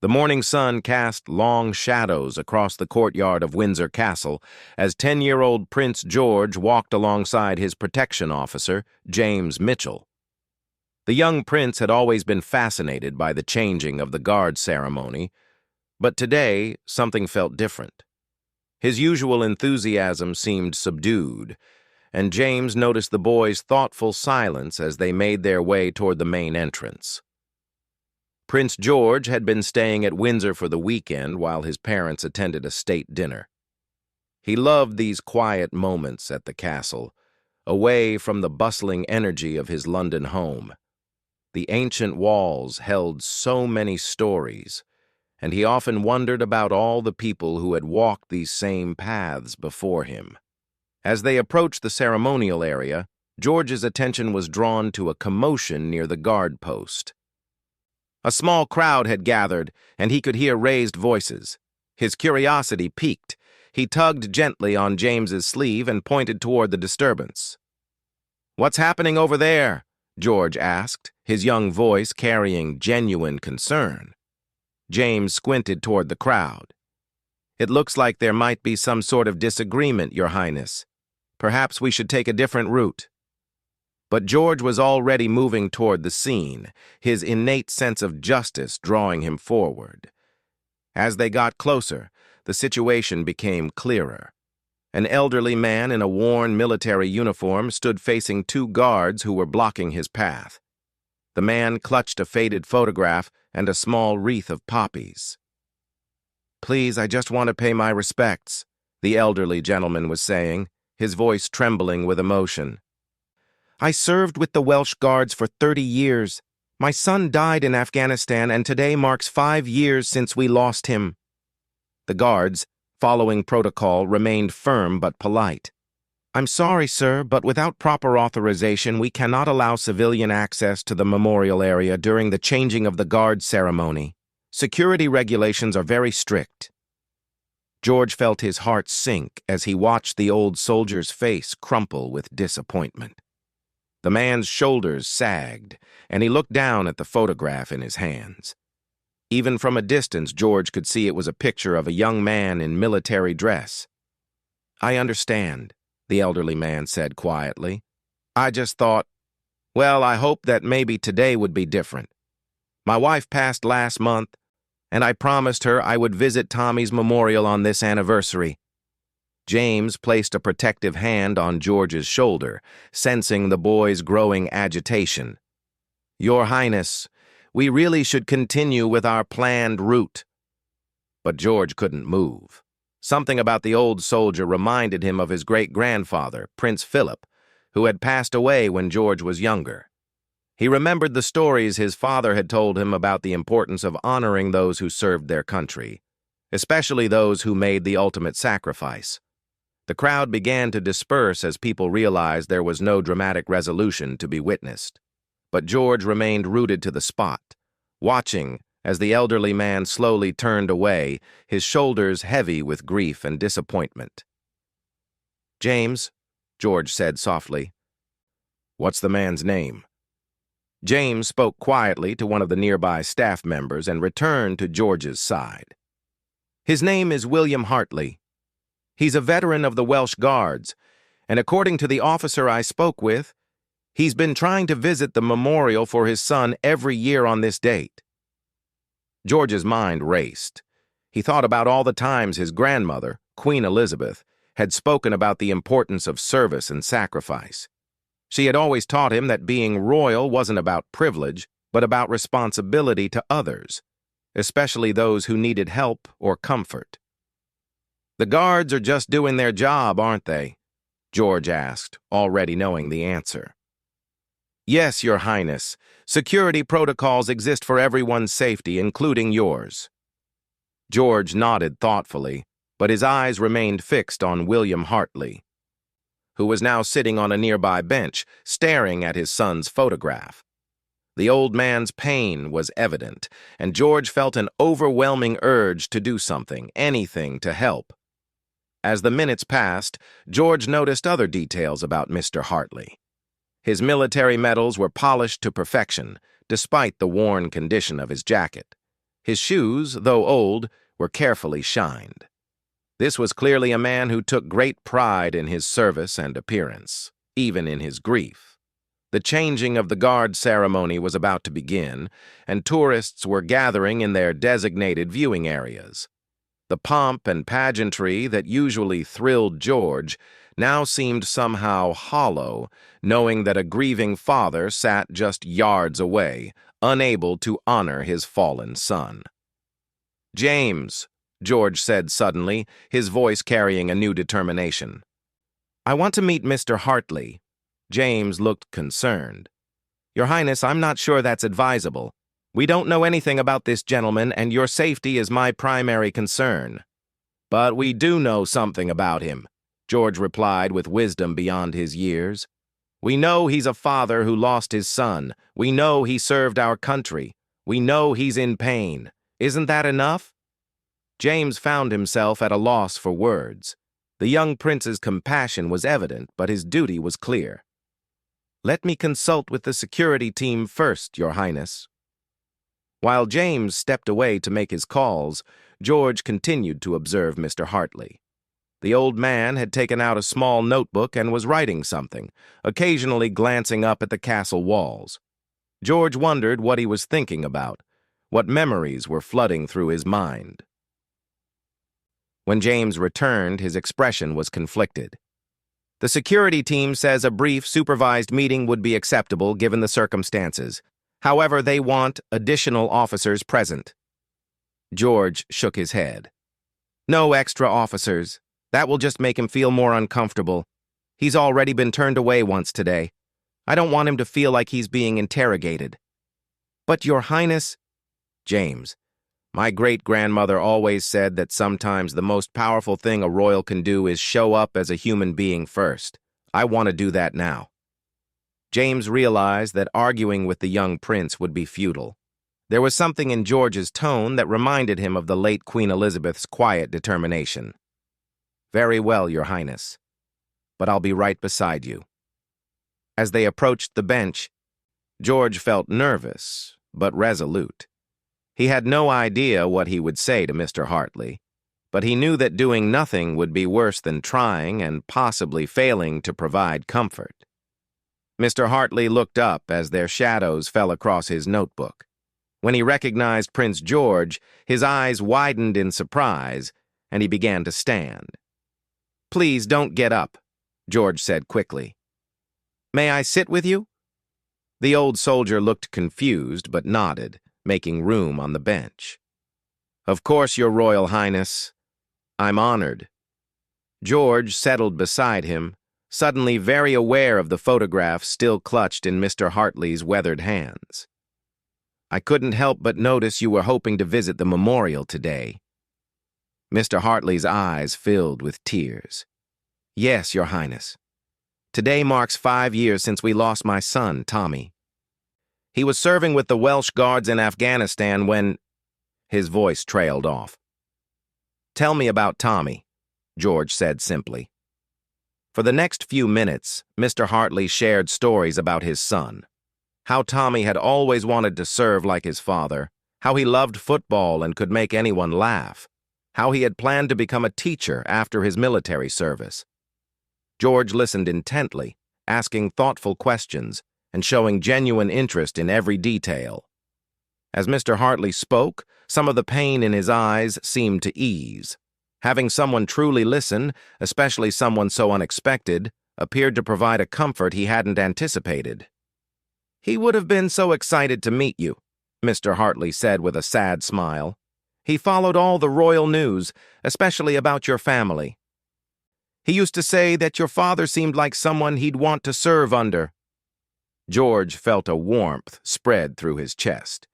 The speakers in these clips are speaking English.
The morning sun cast long shadows across the courtyard of Windsor Castle as 10-year-old Prince George walked alongside his protection officer, James Mitchell. The young prince had always been fascinated by the changing of the guard ceremony, but today something felt different. His usual enthusiasm seemed subdued, and James noticed the boys' thoughtful silence as they made their way toward the main entrance. Prince George had been staying at Windsor for the weekend while his parents attended a state dinner. He loved these quiet moments at the castle, away from the bustling energy of his London home. The ancient walls held so many stories, and he often wondered about all the people who had walked these same paths before him. As they approached the ceremonial area, George's attention was drawn to a commotion near the guard post. A small crowd had gathered, and he could hear raised voices. His curiosity piqued. He tugged gently on James's sleeve and pointed toward the disturbance. "What's happening over there?" George asked, his young voice carrying genuine concern. James squinted toward the crowd. "It looks like there might be some sort of disagreement, Your Highness. Perhaps we should take a different route." But George was already moving toward the scene, his innate sense of justice drawing him forward. As they got closer, the situation became clearer. An elderly man in a worn military uniform stood facing two guards who were blocking his path. The man clutched a faded photograph and a small wreath of poppies. "Please, I just want to pay my respects," the elderly gentleman was saying, his voice trembling with emotion. "I served with the Welsh Guards for 30 years. My son died in Afghanistan, and today marks 5 years since we lost him." The guards, following protocol, remained firm but polite. "I'm sorry, sir, but without proper authorization, we cannot allow civilian access to the memorial area during the changing of the guard ceremony. Security regulations are very strict." George felt his heart sink as he watched the old soldier's face crumple with disappointment. The man's shoulders sagged, and he looked down at the photograph in his hands. Even from a distance, George could see it was a picture of a young man in military dress. "I understand," the elderly man said quietly. "I just thought, well, I hope that maybe today would be different. My wife passed last month, and I promised her I would visit Tommy's memorial on this anniversary." James placed a protective hand on George's shoulder, sensing the boy's growing agitation. "Your Highness, we really should continue with our planned route." But George couldn't move. Something about the old soldier reminded him of his great-grandfather, Prince Philip, who had passed away when George was younger. He remembered the stories his father had told him about the importance of honoring those who served their country, especially those who made the ultimate sacrifice. The crowd began to disperse as people realized there was no dramatic resolution to be witnessed. But George remained rooted to the spot, watching as the elderly man slowly turned away, his shoulders heavy with grief and disappointment. "James," George said softly. "What's the man's name?" James spoke quietly to one of the nearby staff members and returned to George's side. "His name is William Hartley. He's a veteran of the Welsh Guards, and according to the officer I spoke with, he's been trying to visit the memorial for his son every year on this date." George's mind raced. He thought about all the times his grandmother, Queen Elizabeth, had spoken about the importance of service and sacrifice. She had always taught him that being royal wasn't about privilege, but about responsibility to others, especially those who needed help or comfort. "The guards are just doing their job, aren't they?" George asked, already knowing the answer. "Yes, Your Highness. Security protocols exist for everyone's safety, including yours." George nodded thoughtfully, but his eyes remained fixed on William Hartley, who was now sitting on a nearby bench, staring at his son's photograph. The old man's pain was evident, and George felt an overwhelming urge to do something, anything to help. As the minutes passed, George noticed other details about Mr. Hartley. His military medals were polished to perfection, despite the worn condition of his jacket. His shoes, though old, were carefully shined. This was clearly a man who took great pride in his service and appearance, even in his grief. The changing of the guard ceremony was about to begin, and tourists were gathering in their designated viewing areas. The pomp and pageantry that usually thrilled George now seemed somehow hollow, knowing that a grieving father sat just yards away, unable to honor his fallen son. "James," George said suddenly, his voice carrying a new determination. "I want to meet Mr. Hartley." James looked concerned. "Your Highness, I'm not sure that's advisable. We don't know anything about this gentleman, and your safety is my primary concern." "But we do know something about him," George replied with wisdom beyond his years. "We know he's a father who lost his son. We know he served our country. We know he's in pain. Isn't that enough?" James found himself at a loss for words. The young prince's compassion was evident, but his duty was clear. "Let me consult with the security team first, Your Highness." While James stepped away to make his calls, George continued to observe Mr. Hartley. The old man had taken out a small notebook and was writing something, occasionally glancing up at the castle walls. George wondered what he was thinking about, what memories were flooding through his mind. When James returned, his expression was conflicted. "The security team says a brief, supervised meeting would be acceptable given the circumstances. However, they want additional officers present." George shook his head. "No extra officers. That will just make him feel more uncomfortable. He's already been turned away once today. I don't want him to feel like he's being interrogated." "But, Your Highness—" "James, my great-grandmother always said that sometimes the most powerful thing a royal can do is show up as a human being first. I want to do that now." James realized that arguing with the young prince would be futile. There was something in George's tone that reminded him of the late Queen Elizabeth's quiet determination. "Very well, Your Highness, but I'll be right beside you." As they approached the bench, George felt nervous, but resolute. He had no idea what he would say to Mr. Hartley, but he knew that doing nothing would be worse than trying and possibly failing to provide comfort. Mr. Hartley looked up as their shadows fell across his notebook. When he recognized Prince George, his eyes widened in surprise, and he began to stand. "Please don't get up," George said quickly. "May I sit with you?" The old soldier looked confused but nodded, making room on the bench. "Of course, Your Royal Highness. I'm honored." George settled beside him, suddenly very aware of the photograph still clutched in Mr. Hartley's weathered hands. "I couldn't help but notice you were hoping to visit the memorial today." Mr. Hartley's eyes filled with tears. "Yes, Your Highness. Today marks 5 years since we lost my son, Tommy. He was serving with the Welsh Guards in Afghanistan when—" His voice trailed off. "Tell me about Tommy," George said simply. For the next few minutes, Mr. Hartley shared stories about his son. How Tommy had always wanted to serve like his father, how he loved football and could make anyone laugh, how he had planned to become a teacher after his military service. George listened intently, asking thoughtful questions and showing genuine interest in every detail. As Mr. Hartley spoke, some of the pain in his eyes seemed to ease. Having someone truly listen, especially someone so unexpected, appeared to provide a comfort he hadn't anticipated. "He would have been so excited to meet you," Mr. Hartley said with a sad smile. "He followed all the royal news, especially about your family. He used to say that your father seemed like someone he'd want to serve under." George felt a warmth spread through his chest.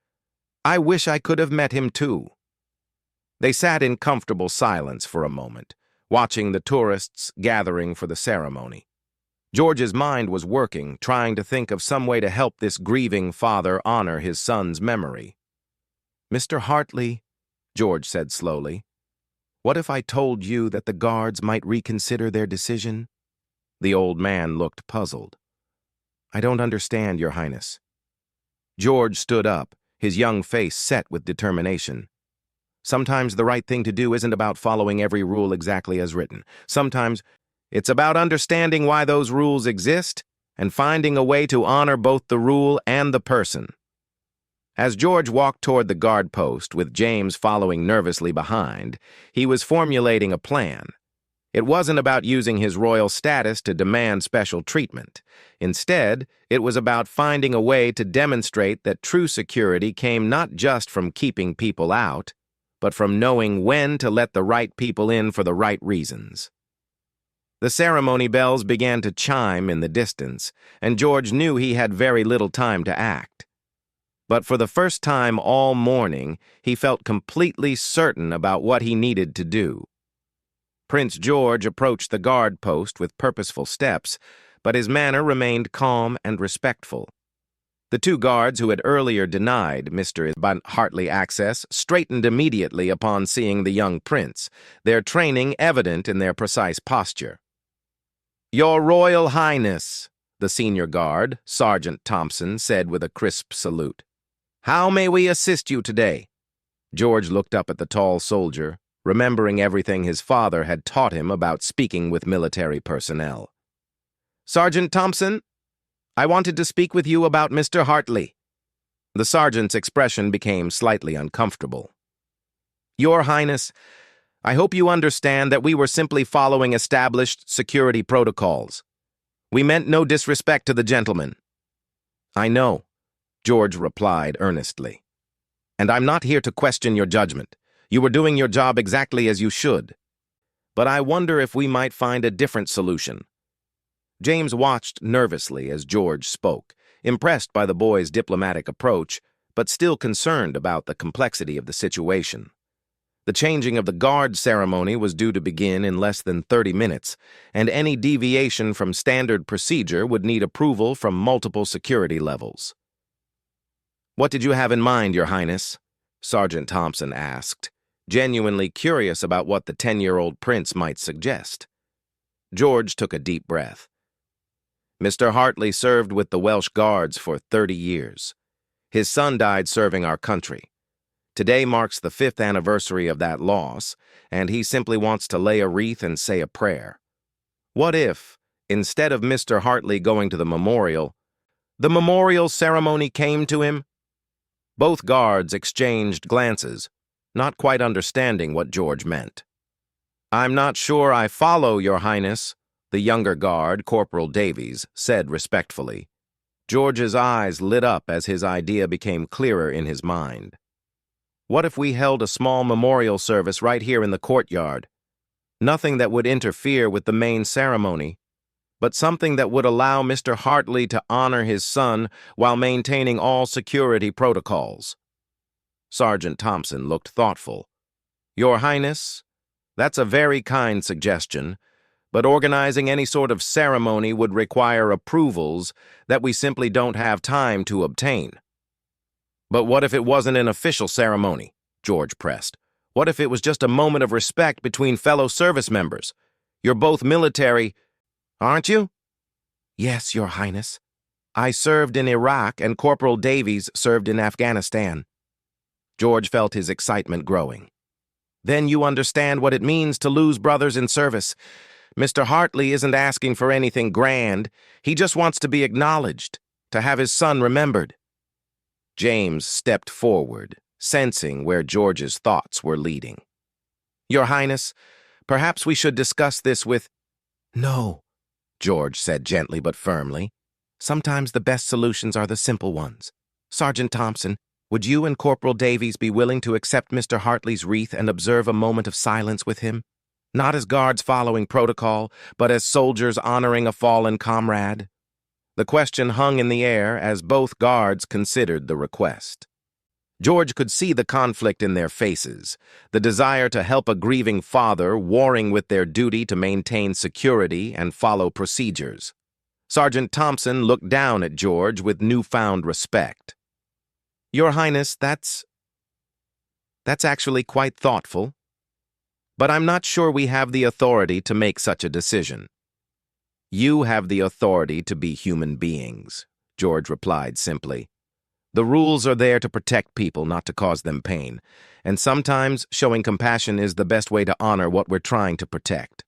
"I wish I could have met him too." They sat in comfortable silence for a moment, watching the tourists gathering for the ceremony. George's mind was working, trying to think of some way to help this grieving father honor his son's memory. "Mr. Hartley," George said slowly, "what if I told you that the guards might reconsider their decision?" The old man looked puzzled. "I don't understand, Your Highness." George stood up, his young face set with determination. Sometimes the right thing to do isn't about following every rule exactly as written. Sometimes it's about understanding why those rules exist and finding a way to honor both the rule and the person. As George walked toward the guard post, with James following nervously behind, he was formulating a plan. It wasn't about using his royal status to demand special treatment. Instead, it was about finding a way to demonstrate that true security came not just from keeping people out, but from knowing when to let the right people in for the right reasons. The ceremony bells began to chime in the distance, and George knew he had very little time to act. But for the first time all morning, he felt completely certain about what he needed to do. Prince George approached the guard post with purposeful steps, but his manner remained calm and respectful. The two guards who had earlier denied Mr. Hartley access straightened immediately upon seeing the young prince, their training evident in their precise posture. "Your Royal Highness," the senior guard, Sergeant Thompson, said with a crisp salute. "How may we assist you today?" George looked up at the tall soldier, remembering everything his father had taught him about speaking with military personnel. "Sergeant Thompson, I wanted to speak with you about Mr. Hartley." The sergeant's expression became slightly uncomfortable. "Your Highness, I hope you understand that we were simply following established security protocols. We meant no disrespect to the gentleman." "I know," George replied earnestly. "And I'm not here to question your judgment. You were doing your job exactly as you should. But I wonder if we might find a different solution." James watched nervously as George spoke, impressed by the boy's diplomatic approach, but still concerned about the complexity of the situation. The changing of the guard ceremony was due to begin in less than 30 minutes, and any deviation from standard procedure would need approval from multiple security levels. "What did you have in mind, Your Highness?" Sergeant Thompson asked, genuinely curious about what the 10-year-old prince might suggest. George took a deep breath. "Mr. Hartley served with the Welsh Guards for 30 years. His son died serving our country. Today marks the 5th anniversary of that loss, and he simply wants to lay a wreath and say a prayer. What if, instead of Mr. Hartley going to the memorial ceremony came to him?" Both guards exchanged glances, not quite understanding what George meant. "I'm not sure I follow, Your Highness," the younger guard, Corporal Davies, said respectfully. George's eyes lit up as his idea became clearer in his mind. What if we held a small memorial service right here in the courtyard? Nothing that would interfere with the main ceremony, but something that would allow Mr. Hartley to honor his son while maintaining all security protocols. Sergeant Thompson looked thoughtful. "Your Highness, that's a very kind suggestion, but organizing any sort of ceremony would require approvals that we simply don't have time to obtain." "But what if it wasn't an official ceremony?" George pressed. "What if it was just a moment of respect between fellow service members? You're both military, aren't you?" "Yes, Your Highness. I served in Iraq and Corporal Davies served in Afghanistan." George felt his excitement growing. "Then you understand what it means to lose brothers in service. Mr. Hartley isn't asking for anything grand. He just wants to be acknowledged, to have his son remembered." James stepped forward, sensing where George's thoughts were leading. "Your Highness, perhaps we should discuss this with—" "No," George said gently but firmly. "Sometimes the best solutions are the simple ones. Sergeant Thompson, would you and Corporal Davies be willing to accept Mr. Hartley's wreath and observe a moment of silence with him? Not as guards following protocol, but as soldiers honoring a fallen comrade." The question hung in the air as both guards considered the request. George could see the conflict in their faces, the desire to help a grieving father warring with their duty to maintain security and follow procedures. Sergeant Thompson looked down at George with newfound respect. "Your Highness, that's actually quite thoughtful. But I'm not sure we have the authority to make such a decision." "You have the authority to be human beings," George replied simply. The rules are there to protect people, not to cause them pain. And sometimes showing compassion is the best way to honor what we're trying to protect.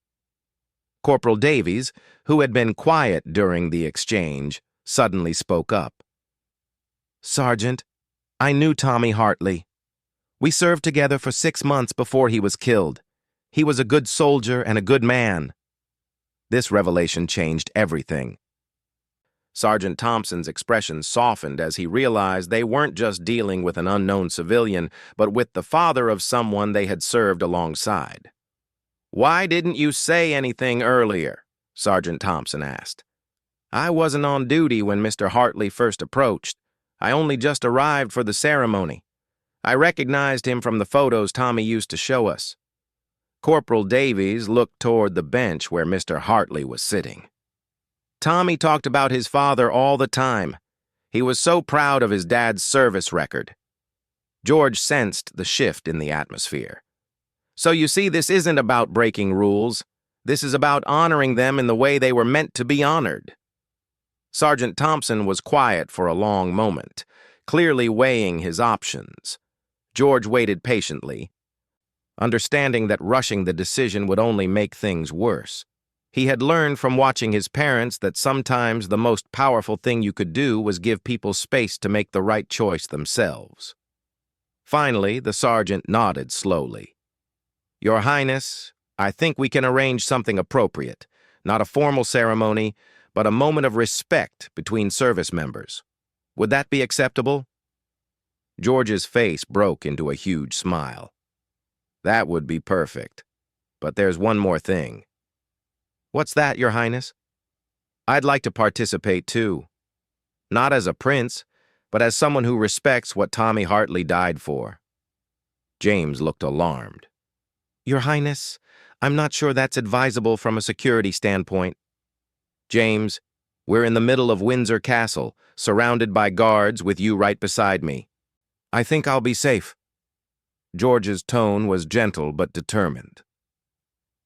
Corporal Davies, who had been quiet during the exchange, suddenly spoke up. "Sergeant, I knew Tommy Hartley. We served together for 6 months before he was killed. He was a good soldier and a good man." This revelation changed everything. Sergeant Thompson's expression softened as he realized they weren't just dealing with an unknown civilian, but with the father of someone they had served alongside. "Why didn't you say anything earlier?" Sergeant Thompson asked. "I wasn't on duty when Mr. Hartley first approached. I only just arrived for the ceremony. I recognized him from the photos Tommy used to show us." Corporal Davies looked toward the bench where Mr. Hartley was sitting. "Tommy talked about his father all the time. He was so proud of his dad's service record." George sensed the shift in the atmosphere. "So you see, this isn't about breaking rules. This is about honoring them in the way they were meant to be honored." Sergeant Thompson was quiet for a long moment, clearly weighing his options. George waited patiently, understanding that rushing the decision would only make things worse. He had learned from watching his parents that sometimes the most powerful thing you could do was give people space to make the right choice themselves. Finally, the sergeant nodded slowly. "Your Highness, I think we can arrange something appropriate, not a formal ceremony, but a moment of respect between service members. Would that be acceptable?" George's face broke into a huge smile. "That would be perfect. But there's one more thing." "What's that, Your Highness?" "I'd like to participate too. Not as a prince, but as someone who respects what Tommy Hartley died for." James looked alarmed. "Your Highness, I'm not sure that's advisable from a security standpoint." "James, we're in the middle of Windsor Castle, surrounded by guards with you right beside me. I think I'll be safe." George's tone was gentle but determined.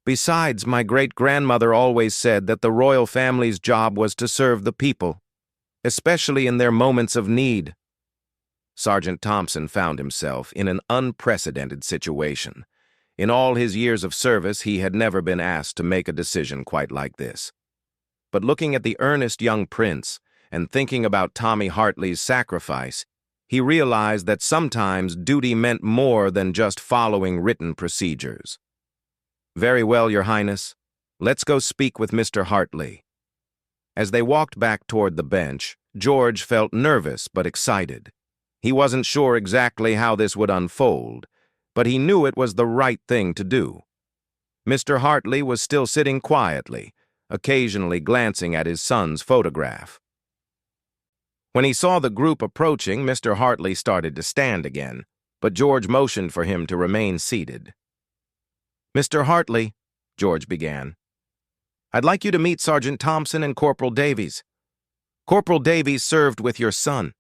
"Besides, my great-grandmother always said that the royal family's job was to serve the people, especially in their moments of need." Sergeant Thompson found himself in an unprecedented situation. In all his years of service, he had never been asked to make a decision quite like this. But looking at the earnest young prince and thinking about Tommy Hartley's sacrifice, he realized that sometimes duty meant more than just following written procedures. "Very well, Your Highness. Let's go speak with Mr. Hartley." As they walked back toward the bench, George felt nervous but excited. He wasn't sure exactly how this would unfold, but he knew it was the right thing to do. Mr. Hartley was still sitting quietly, occasionally glancing at his son's photograph. When he saw the group approaching, Mr. Hartley started to stand again, but George motioned for him to remain seated. "Mr. Hartley," George began, "I'd like you to meet Sergeant Thompson and Corporal Davies. Corporal Davies served with your son."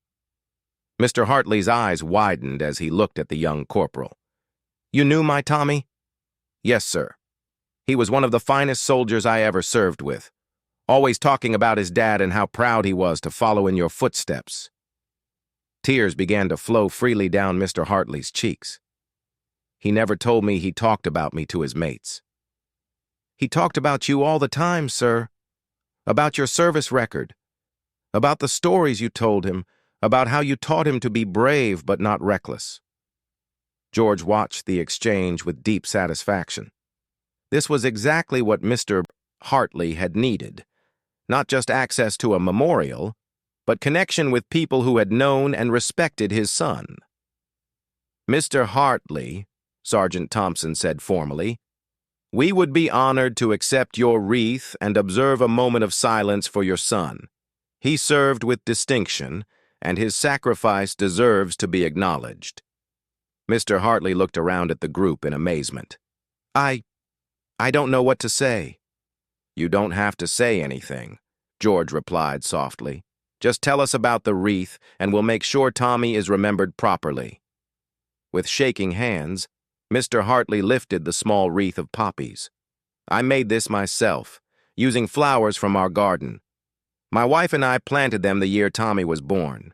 Mr. Hartley's eyes widened as he looked at the young corporal. "You knew my Tommy?" "Yes, sir. He was one of the finest soldiers I ever served with, always talking about his dad and how proud he was to follow in your footsteps." Tears began to flow freely down Mr. Hartley's cheeks. "He never told me he talked about me to his mates." "He talked about you all the time, sir. About your service record. About the stories you told him. About how you taught him to be brave but not reckless." George watched the exchange with deep satisfaction. This was exactly what Mr. Hartley had needed. Not just access to a memorial, but connection with people who had known and respected his son. "Mr. Hartley," Sergeant Thompson said formally, "we would be honored to accept your wreath and observe a moment of silence for your son. He served with distinction, and his sacrifice deserves to be acknowledged." Mr. Hartley looked around at the group in amazement. I don't know what to say." "You don't have to say anything," George replied softly. "Just tell us about the wreath, and we'll make sure Tommy is remembered properly." With shaking hands, Mr. Hartley lifted the small wreath of poppies. "I made this myself, using flowers from our garden. My wife and I planted them the year Tommy was born.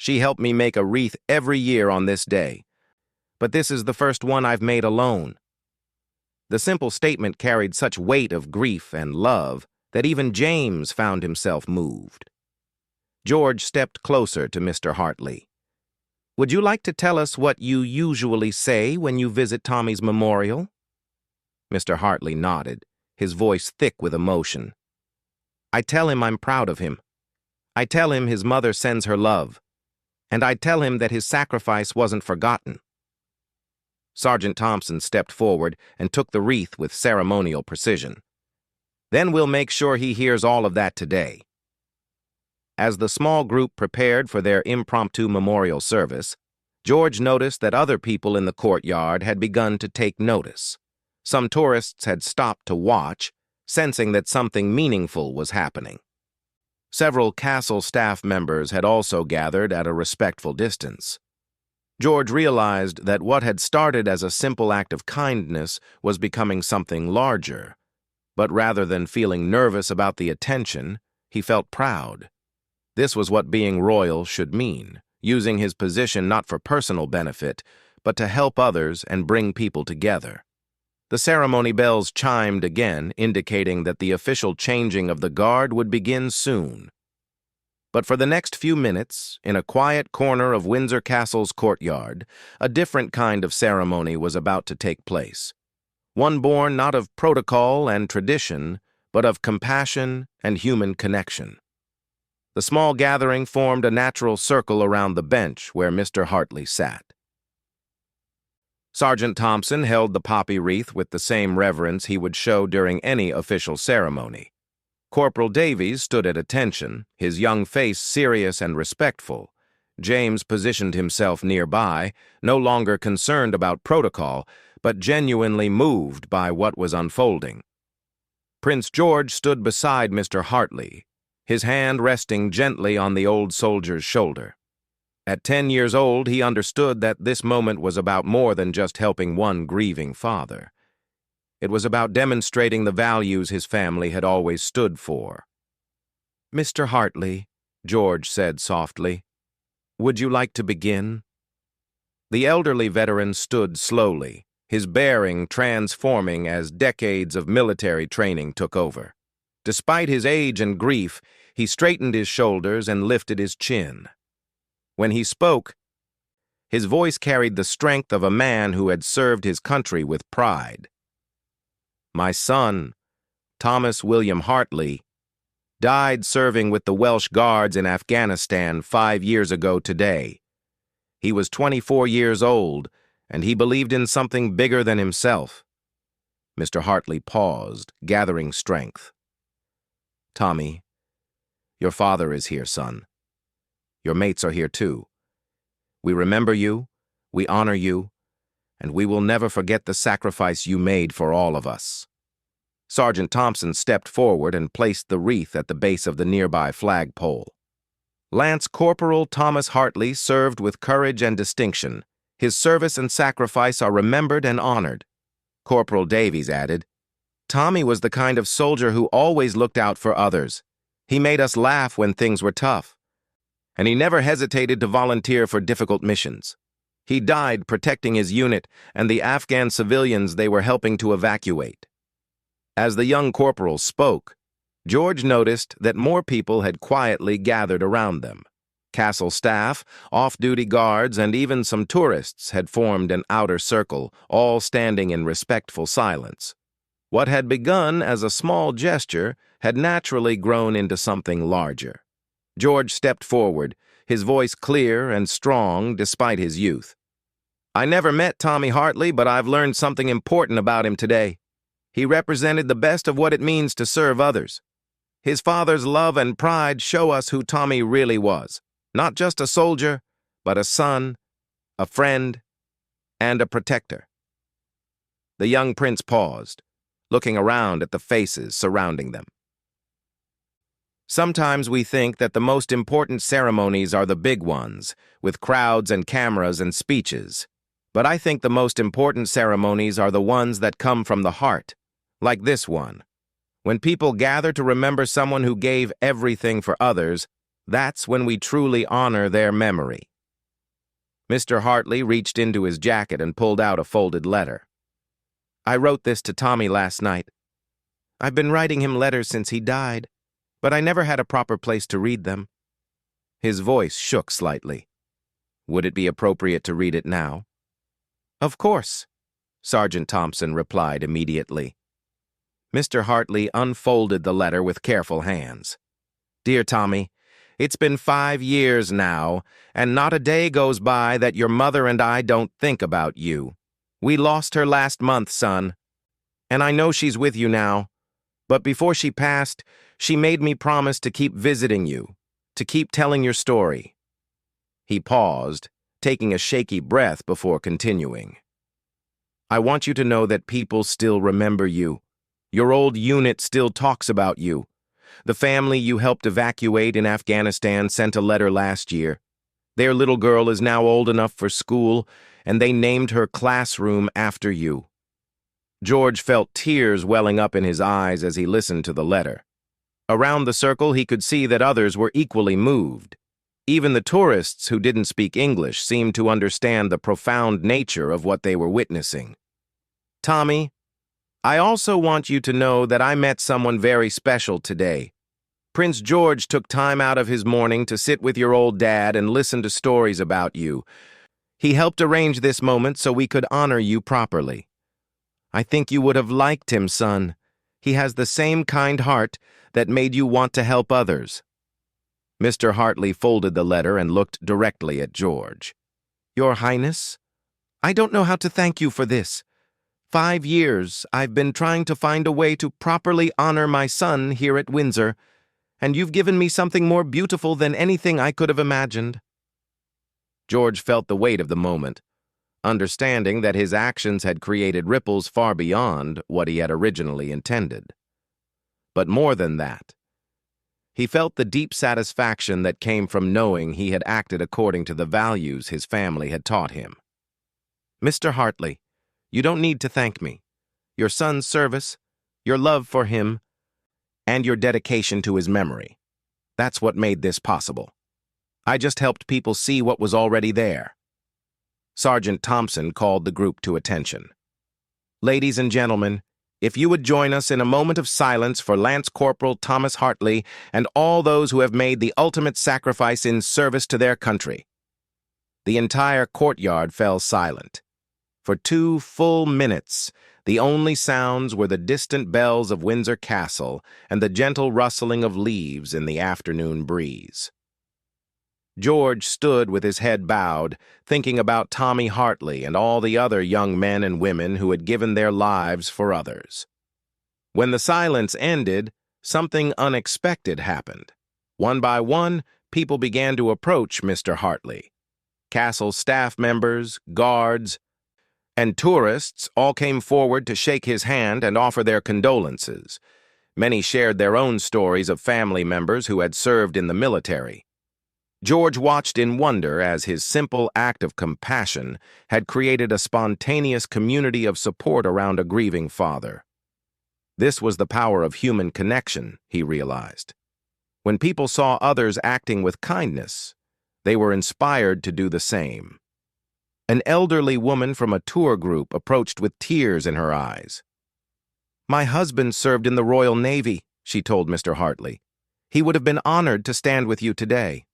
She helped me make a wreath every year on this day, but this is the first one I've made alone." The simple statement carried such weight of grief and love that even James found himself moved. George stepped closer to Mr. Hartley. "Would you like to tell us what you usually say when you visit Tommy's memorial?" Mr. Hartley nodded, his voice thick with emotion. "I tell him I'm proud of him. I tell him his mother sends her love. And I tell him that his sacrifice wasn't forgotten." Sergeant Thompson stepped forward and took the wreath with ceremonial precision. "Then we'll make sure he hears all of that today." As the small group prepared for their impromptu memorial service, George noticed that other people in the courtyard had begun to take notice. Some tourists had stopped to watch, sensing that something meaningful was happening. Several castle staff members had also gathered at a respectful distance. George realized that what had started as a simple act of kindness was becoming something larger. But rather than feeling nervous about the attention, he felt proud. This was what being royal should mean, using his position not for personal benefit, but to help others and bring people together. The ceremony bells chimed again, indicating that the official changing of the guard would begin soon. But for the next few minutes, in a quiet corner of Windsor Castle's courtyard, a different kind of ceremony was about to take place. One born not of protocol and tradition, but of compassion and human connection. The small gathering formed a natural circle around the bench where Mr. Hartley sat. Sergeant Thompson held the poppy wreath with the same reverence he would show during any official ceremony. Corporal Davies stood at attention, his young face serious and respectful. James positioned himself nearby, no longer concerned about protocol, but genuinely moved by what was unfolding. Prince George stood beside Mr. Hartley, his hand resting gently on the old soldier's shoulder. At 10 years old, he understood that this moment was about more than just helping one grieving father. It was about demonstrating the values his family had always stood for. "Mr. Hartley," George said softly, "would you like to begin?" The elderly veteran stood slowly, his bearing transforming as decades of military training took over. Despite his age and grief, he straightened his shoulders and lifted his chin. When he spoke, his voice carried the strength of a man who had served his country with pride. "My son, Thomas William Hartley, died serving with the Welsh Guards in Afghanistan 5 years ago today. He was 24 years old, and he believed in something bigger than himself." Mr. Hartley paused, gathering strength. "Tommy, your father is here, son. Your mates are here too. We remember you, we honor you, and we will never forget the sacrifice you made for all of us." Sergeant Thompson stepped forward and placed the wreath at the base of the nearby flagpole. Lance Corporal Thomas Hartley served with courage and distinction. His service and sacrifice are remembered and honored. Corporal Davies added, "Tommy was the kind of soldier who always looked out for others. He made us laugh when things were tough. And he never hesitated to volunteer for difficult missions. He died protecting his unit and the Afghan civilians they were helping to evacuate." As the young corporal spoke, George noticed that more people had quietly gathered around them. Castle staff, off-duty guards, and even some tourists had formed an outer circle, all standing in respectful silence. What had begun as a small gesture had naturally grown into something larger. George stepped forward, his voice clear and strong despite his youth. "I never met Tommy Hartley, but I've learned something important about him today. He represented the best of what it means to serve others. His father's love and pride show us who Tommy really was. Not just a soldier, but a son, a friend, and a protector." The young prince paused, looking around at the faces surrounding them. Sometimes we think that the most important ceremonies are the big ones, with crowds and cameras and speeches. But I think the most important ceremonies are the ones that come from the heart, like this one. When people gather to remember someone who gave everything for others, That's when we truly honor their memory. Mr. Hartley reached into his jacket and pulled out a folded letter. I wrote this to Tommy last night. I've been writing him letters since he died, but I never had a proper place to read them. His voice shook slightly. Would it be appropriate to read it now? Of course, Sergeant Thompson replied immediately. Mr. Hartley unfolded the letter with careful hands. Dear Tommy, it's been 5 years now, and not a day goes by that your mother and I don't think about you. We lost her last month, son, and I know she's with you now, but before she passed, she made me promise to keep visiting you, to keep telling your story. He paused, taking a shaky breath before continuing. I want you to know that people still remember you. Your old unit still talks about you. The family you helped evacuate in Afghanistan sent a letter last year. Their little girl is now old enough for school, and they named her classroom after you. George felt tears welling up in his eyes as he listened to the letter. Around the circle, he could see that others were equally moved. Even the tourists who didn't speak English seemed to understand the profound nature of what they were witnessing. Tommy, I also want you to know that I met someone very special today. Prince George took time out of his morning to sit with your old dad and listen to stories about you. He helped arrange this moment so we could honor you properly. I think you would have liked him, son. He has the same kind heart that made you want to help others. Mr. Hartley folded the letter and looked directly at George. Your Highness, I don't know how to thank you for this. 5 years I've been trying to find a way to properly honor my son here at Windsor, and you've given me something more beautiful than anything I could have imagined. George felt the weight of the moment, understanding that his actions had created ripples far beyond what he had originally intended. But more than that, he felt the deep satisfaction that came from knowing he had acted according to the values his family had taught him. Mr. Hartley, you don't need to thank me. Your son's service, your love for him, and your dedication to his memory. That's what made this possible. I just helped people see what was already there. Sergeant Thompson called the group to attention. Ladies and gentlemen, if you would join us in a moment of silence for Lance Corporal Thomas Hartley and all those who have made the ultimate sacrifice in service to their country. The entire courtyard fell silent. For 2 full minutes, the only sounds were the distant bells of Windsor Castle and the gentle rustling of leaves in the afternoon breeze. George stood with his head bowed, thinking about Tommy Hartley and all the other young men and women who had given their lives for others. When the silence ended, something unexpected happened. One by one, people began to approach Mr. Hartley. Castle staff members, guards, and tourists all came forward to shake his hand and offer their condolences. Many shared their own stories of family members who had served in the military. George watched in wonder as his simple act of compassion had created a spontaneous community of support around a grieving father. This was the power of human connection, he realized. When people saw others acting with kindness, they were inspired to do the same. An elderly woman from a tour group approached with tears in her eyes. My husband served in the Royal Navy, she told Mr. Hartley. He would have been honored to stand with you today.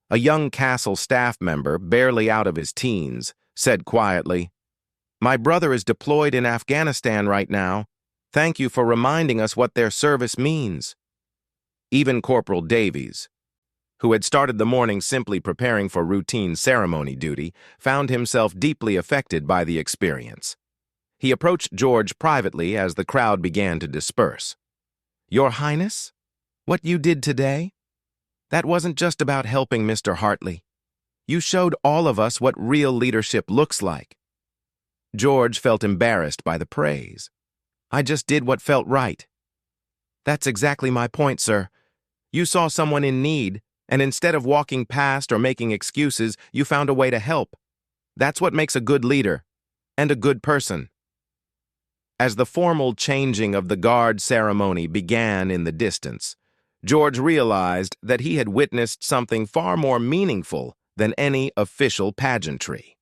A young Castle staff member, barely out of his teens, said quietly, My brother is deployed in Afghanistan right now. Thank you for reminding us what their service means. Even Corporal Davies, who had started the morning simply preparing for routine ceremony duty, found himself deeply affected by the experience. He approached George privately as the crowd began to disperse. Your Highness, what you did today? That wasn't just about helping Mr. Hartley. You showed all of us what real leadership looks like. George felt embarrassed by the praise. I just did what felt right. That's exactly my point, sir. You saw someone in need, and instead of walking past or making excuses, you found a way to help. That's what makes a good leader, and a good person. As the formal changing of the guard ceremony began in the distance, George realized that he had witnessed something far more meaningful than any official pageantry.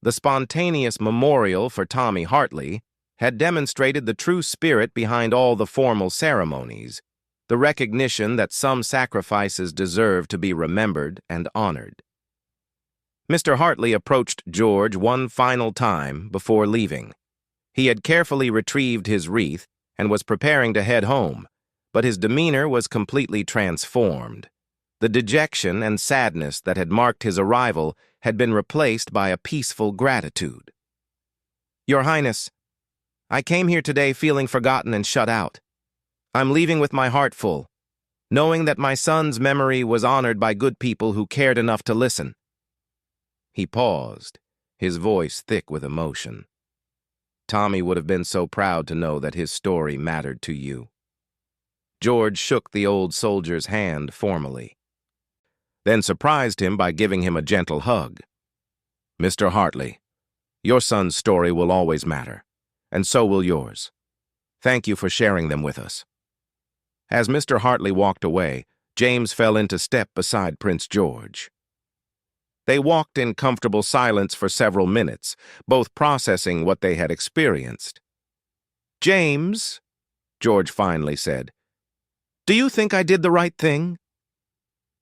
The spontaneous memorial for Tommy Hartley had demonstrated the true spirit behind all the formal ceremonies, the recognition that some sacrifices deserve to be remembered and honored. Mr. Hartley approached George one final time before leaving. He had carefully retrieved his wreath and was preparing to head home, but his demeanor was completely transformed. The dejection and sadness that had marked his arrival had been replaced by a peaceful gratitude. "Your Highness, I came here today feeling forgotten and shut out. I'm leaving with my heart full, knowing that my son's memory was honored by good people who cared enough to listen." He paused, his voice thick with emotion. "Tommy would have been so proud to know that his story mattered to you." George shook the old soldier's hand formally, then surprised him by giving him a gentle hug. "Mr. Hartley, your son's story will always matter, and so will yours. Thank you for sharing them with us." As Mr. Hartley walked away, James fell into step beside Prince George. They walked in comfortable silence for several minutes, both processing what they had experienced. "James," George finally said, "do you think I did the right thing?"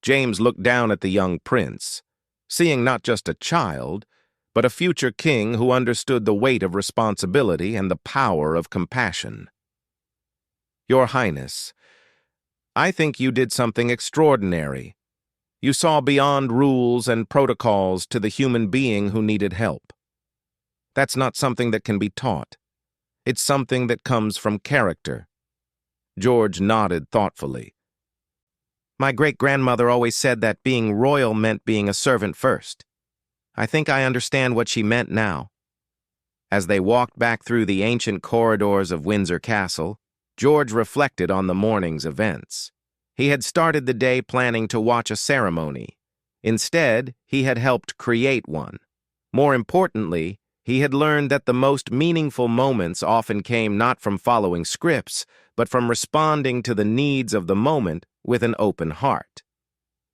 James looked down at the young prince, seeing not just a child, but a future king who understood the weight of responsibility and the power of compassion. "Your Highness, I think you did something extraordinary. You saw beyond rules and protocols to the human being who needed help. That's not something that can be taught. It's something that comes from character." George nodded thoughtfully. "My great-grandmother always said that being royal meant being a servant first. I think I understand what she meant now." As they walked back through the ancient corridors of Windsor Castle, George reflected on the morning's events. He had started the day planning to watch a ceremony. Instead, he had helped create one. More importantly, he had learned that the most meaningful moments often came not from following scripts, but from responding to the needs of the moment with an open heart.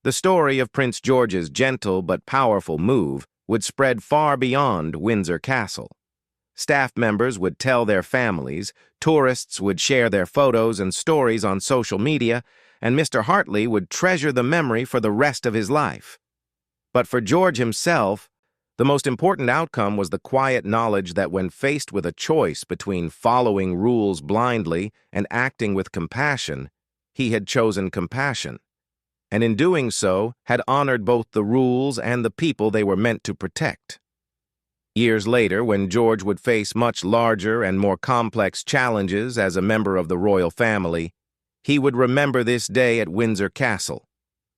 The story of Prince George's gentle but powerful move would spread far beyond Windsor Castle. Staff members would tell their families, tourists would share their photos and stories on social media, and Mr. Hartley would treasure the memory for the rest of his life. But for George himself, the most important outcome was the quiet knowledge that when faced with a choice between following rules blindly and acting with compassion, he had chosen compassion, and in doing so had honored both the rules and the people they were meant to protect. Years later, when George would face much larger and more complex challenges as a member of the royal family, he would remember this day at Windsor Castle.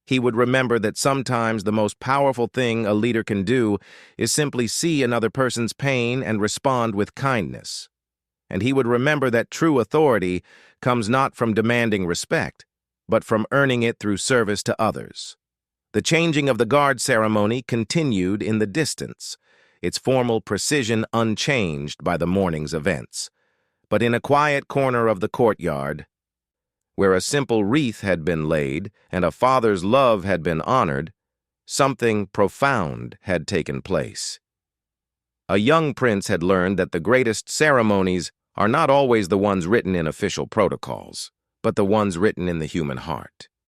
He would remember that sometimes the most powerful thing a leader can do is simply see another person's pain and respond with kindness. And he would remember that true authority comes not from demanding respect, but from earning it through service to others. The changing of the guard ceremony continued in the distance, its formal precision unchanged by the morning's events. But in a quiet corner of the courtyard, where a simple wreath had been laid and a father's love had been honored, something profound had taken place. A young prince had learned that the greatest ceremonies are not always the ones written in official protocols, but the ones written in the human heart.